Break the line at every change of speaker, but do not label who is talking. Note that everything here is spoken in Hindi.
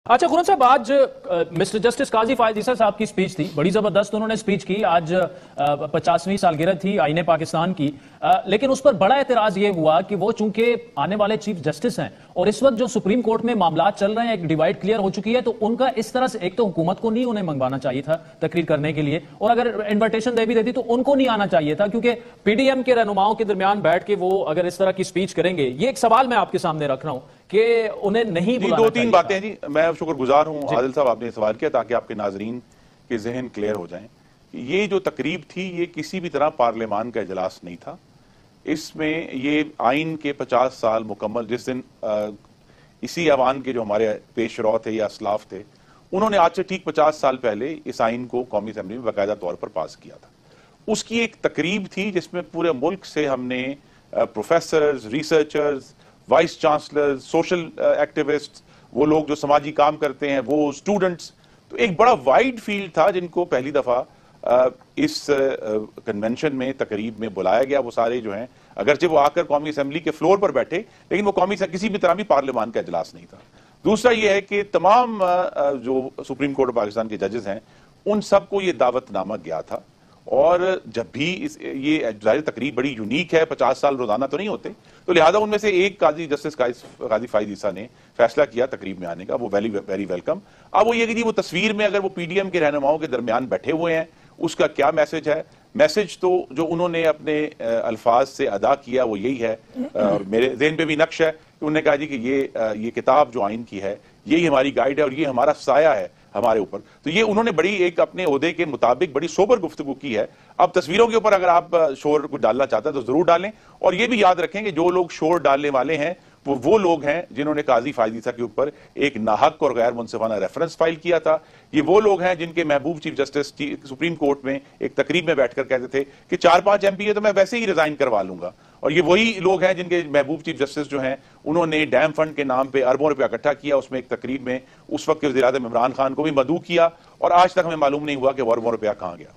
अच्छा खुर्रम साहब, आज मिस्टर जस्टिस काजी फायद ईसा साहब की स्पीच थी, बड़ी जबरदस्त उन्होंने स्पीच की। आज 50वीं सालगिरह थी आईने पाकिस्तान की, लेकिन उस पर बड़ा एतराज ये हुआ कि वो चूंकि आने वाले चीफ जस्टिस हैं और इस वक्त जो सुप्रीम कोर्ट में मामला चल रहे हैं, एक डिवाइड क्लियर हो चुकी है, तो उनका इस तरह से एक तो हुकूमत को नहीं उन्हें मंगवाना चाहिए था तकरीर करने के लिए, और अगर इन्विटेशन दे भी देती तो उनको नहीं आना चाहिए था, क्योंकि पीडीएम के रहनुमाओं के दरमियान बैठ के वो अगर इस तरह की स्पीच करेंगे, ये एक सवाल मैं आपके सामने रख रहा हूं कि उन्हें नहीं बुलाना चाहिए।
दो तीन बातें जी, मैं शुक्रगुजार हूं आदिल साहब आपने सवाल किया ताकि आपके नाजरीन के जहन क्लियर हो जाएं। ये जो तकरीब थी ये किसी भी तरह पार्लियामान का इजलास नहीं था। इसमें ये आइन के 50 साल मुकम्मल जिस दिन इसी अवान के जो हमारे पेशरो थे या असलाफ थे, उन्होंने आज से ठीक 50 साल पहले इस आइन को कौमी असेंबली में बाकायदा तौर पर पास किया था। उसकी एक तकरीब थी जिसमें पूरे मुल्क से हमने professors, researchers, vice chancellor, social activist, वो लोग जो समाजी काम करते हैं, वो स्टूडेंट्स, तो एक बड़ा वाइड फील्ड था जिनको पहली दफा इस कन्वेंशन में तकरीब में बुलाया गया। वो सारे जो हैं, अगरचे वो आकर कौमी असेंबली के फ्लोर पर बैठे, लेकिन वो कौमी किसी भी तरह भी पार्लियामान का इजलास नहीं था। दूसरा ये है कि तमाम जो सुप्रीम कोर्ट ऑफ पाकिस्तान के जजेस हैं, उन सबको ये दावतनामा गया था। और जब भी ये तकरीब बड़ी यूनिक है, 50 साल रोजाना तो नहीं होते, तो लिहाजा उनमें से एक काजी जस्टिस काजी फायद ईसा ने फैसला किया तकरीब में आने का, वो वेरी वेलकम। अब वो ये कि वो तस्वीर में अगर वो पीडीएम के रहनुमाओं के दरमियान बैठे हुए हैं, उसका क्या मैसेज है? मैसेज तो जो उन्होंने अपने अल्फाज से अदा किया वो यही है, और मेरे ज़हन पे भी नक्श है कि उन्होंने कहा जी कि ये किताब जो आइन की है, यही हमारी गाइड है और ये हमारा साया है हमारे ऊपर। तो ये उन्होंने बड़ी एक अपने ओहदे के मुताबिक बड़ी सोबर गुफ्तगू की है। अब तस्वीरों के ऊपर अगर आप शोर कुछ डालना चाहते हैं तो जरूर डालें, और ये भी याद रखें कि जो लोग शोर डालने वाले हैं वो लोग हैं जिन्होंने काजी फायद ईसा के ऊपर एक नाहक और गैर मुनसिफाना रेफरेंस फाइल किया था। ये वो लोग हैं जिनके महबूब चीफ जस्टिस सुप्रीम कोर्ट में एक तकरीब में बैठकर कहते थे कि 4-5 एमपी तो मैं वैसे ही रिजाइन करवा लूंगा। और ये वही लोग हैं जिनके महबूब चीफ जस्टिस जो हैं, उन्होंने डैम फंड के नाम पे अरबों रुपया इकट्ठा किया, उसमें एक तकरीब में उस वक्त के वज़ीर आज़म इमरान खान को भी मदऊ किया, और आज तक हमें मालूम नहीं हुआ कि वो अरबों रुपया कहां गया।